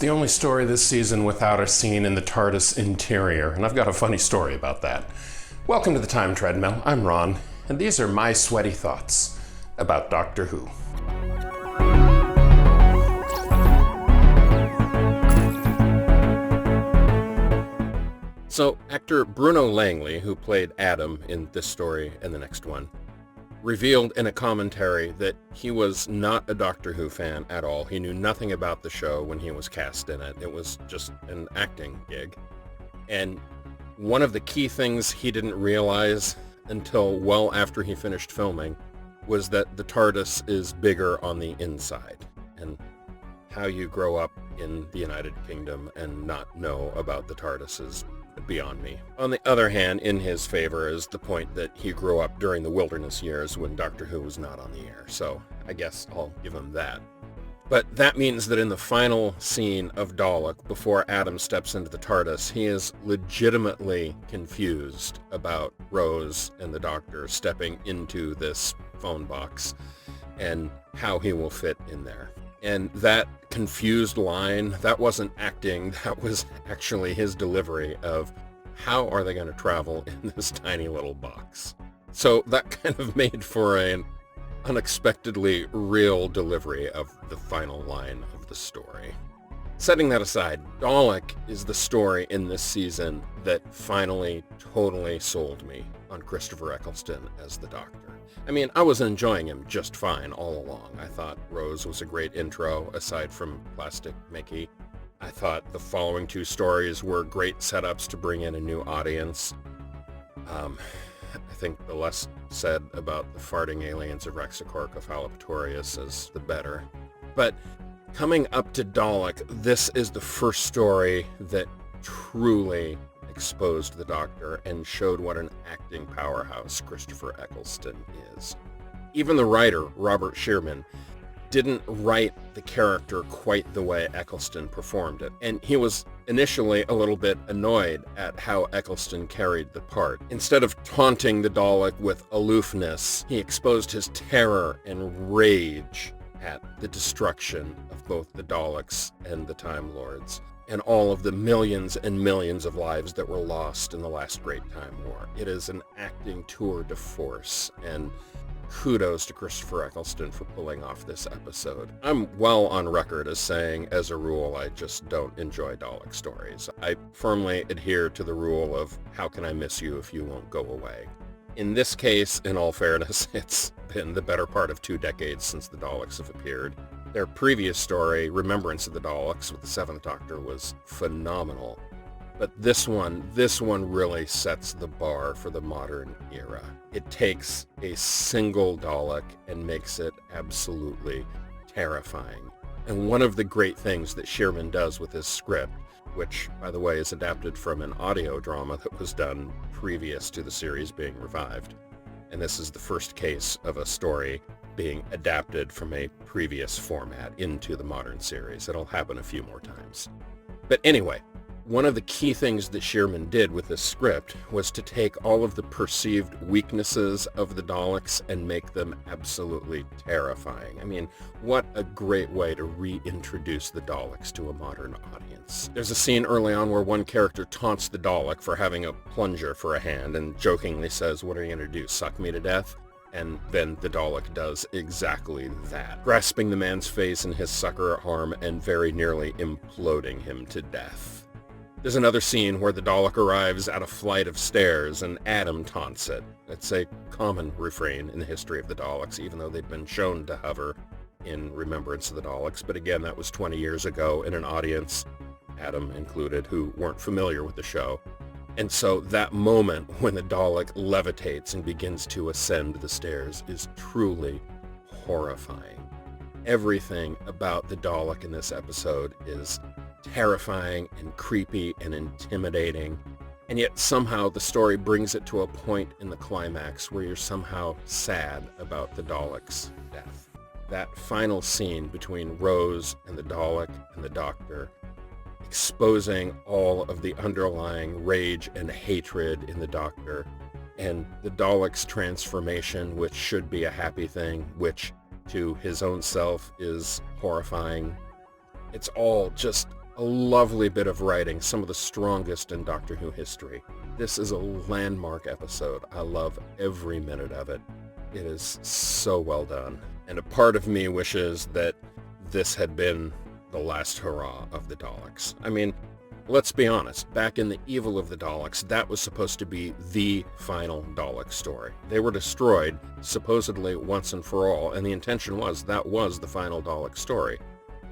the only story this season without a scene in the TARDIS interior, and I've got a funny story about that. Welcome to the Time Treadmill. I'm Ron, and these are my sweaty thoughts about Doctor Who. So, actor Bruno Langley, who played Adam in this story and the next one, revealed in a commentary that he was not a Doctor Who fan at all. He knew nothing about the show when he was cast in it. It was just an acting gig. And one of the key things he didn't realize until well after he finished filming was that the TARDIS is bigger on the inside. And how you grow up in the United Kingdom and not know about the TARDIS is beyond me. On the other hand, in his favor is the point that he grew up during the wilderness years when Doctor Who was not on the air, so I guess I'll give him that. But that means that in the final scene of Dalek, before Adam steps into the TARDIS, he is legitimately confused about Rose and the Doctor stepping into this phone box and how he will fit in there. And that confused line, that wasn't acting, that was actually his delivery of how are they going to travel in this tiny little box. So that kind of made for an unexpectedly real delivery of the final line of the story. Setting that aside, Dalek is the story in this season that finally totally sold me on Christopher Eccleston as the Doctor. I mean, I was enjoying him just fine all along. I thought Rose was a great intro, aside from Plastic Mickey. I thought the following two stories were great setups to bring in a new audience. I think the less said about the farting aliens of Rexacorcophallopatorius is the better. But coming up to Dalek, this is the first story that truly exposed the Doctor and showed what an acting powerhouse Christopher Eccleston is. Even the writer, Robert Shearman, didn't write the character quite the way Eccleston performed it, and he was initially a little bit annoyed at how Eccleston carried the part. Instead of taunting the Dalek with aloofness, he exposed his terror and rage at the destruction of both the Daleks and the Time Lords, and all of the millions and millions of lives that were lost in the last Great Time War. It is an acting tour de force, and kudos to Christopher Eccleston for pulling off this episode. I'm well on record as saying, as a rule, I just don't enjoy Dalek stories. I firmly adhere to the rule of, how can I miss you if you won't go away? In this case, in all fairness, it's been the better part of 2 decades since the Daleks have appeared. Their previous story, Remembrance of the Daleks with the Seventh Doctor, was phenomenal. But this one really sets the bar for the modern era. It takes a single Dalek and makes it absolutely terrifying. And one of the great things that Shearman does with his script, which, by the way, is adapted from an audio drama that was done previous to the series being revived. And this is the first case of a story being adapted from a previous format into the modern series. It'll happen a few more times. But anyway, one of the key things that Shearman did with this script was to take all of the perceived weaknesses of the Daleks and make them absolutely terrifying. I mean, what a great way to reintroduce the Daleks to a modern audience. There's a scene early on where one character taunts the Dalek for having a plunger for a hand and jokingly says, "What are you going to do, suck me to death?" And then the Dalek does exactly that, grasping the man's face in his sucker arm and very nearly imploding him to death. There's another scene where the Dalek arrives at a flight of stairs and Adam taunts it. It's a common refrain in the history of the Daleks, even though they've been shown to hover in Remembrance of the Daleks. But again, that was 20 years ago in an audience, Adam included, who weren't familiar with the show. And so that moment when the Dalek levitates and begins to ascend the stairs is truly horrifying. Everything about the Dalek in this episode is terrifying and creepy and intimidating, and yet somehow the story brings it to a point in the climax where you're somehow sad about the Dalek's death. That final scene between Rose and the Dalek and the Doctor, exposing all of the underlying rage and hatred in the Doctor, and the Dalek's transformation, which should be a happy thing, which to his own self is horrifying. It's all just A lovely bit of writing, some of the strongest in Doctor Who history. This is a landmark episode. I love every minute of it. It is so well done. And a part of me wishes that this had been the last hurrah of the Daleks. I mean, let's be honest, back in The Evil of the Daleks, that was supposed to be the final Dalek story. They were destroyed, supposedly once and for all, and the intention was that was the final Dalek story.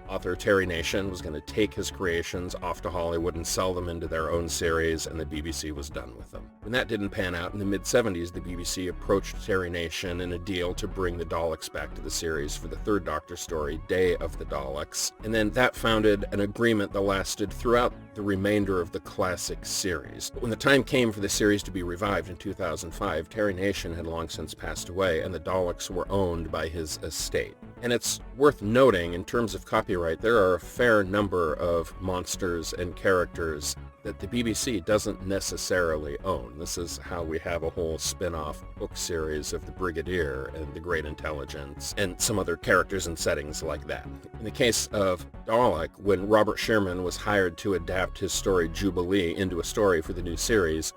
Author Terry Nation was going to take his creations off to Hollywood and sell them into their own series, and the BBC was done with them. When that didn't pan out in the mid-70s, the BBC approached Terry Nation in a deal to bring the Daleks back to the series for the third Doctor story, Day of the Daleks, and then that founded an agreement that lasted throughout the remainder of the classic series. But when the time came for the series to be revived in 2005, Terry Nation had long since passed away, and the Daleks were owned by his estate. And it's worth noting, in terms of copyright, there are a fair number of monsters and characters that the BBC doesn't necessarily own. This is how we have a whole spin-off book series of the Brigadier and the Great Intelligence and some other characters and settings like that. In the case of Dalek, when Robert Sherman was hired to adapt his story Jubilee into a story for the new series,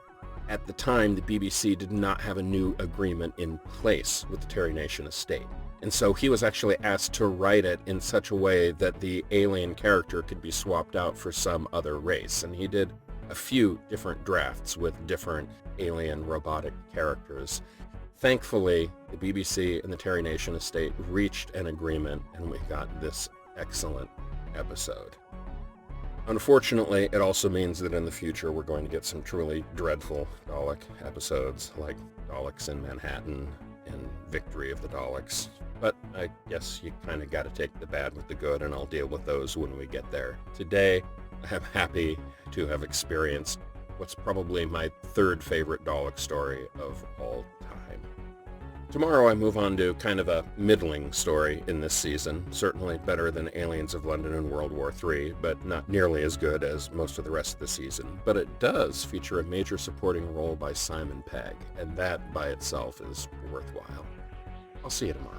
at the time the BBC did not have a new agreement in place with the Terry Nation estate. And so he was actually asked to write it in such a way that the alien character could be swapped out for some other race. And he did a few different drafts with different alien robotic characters. Thankfully, the BBC and the Terry Nation estate reached an agreement, and we got this excellent episode. Unfortunately, it also means that in the future we're going to get some truly dreadful Dalek episodes, like Daleks in Manhattan and Victory of the Daleks. But I guess you kind of got to take the bad with the good, and I'll deal with those when we get there. Today, I'm happy to have experienced what's probably my third favorite Dalek story of all time. Tomorrow I move on to kind of a middling story in this season, certainly better than Aliens of London and World War III, but not nearly as good as most of the rest of the season. But it does feature a major supporting role by Simon Pegg, and that by itself is worthwhile. I'll see you tomorrow.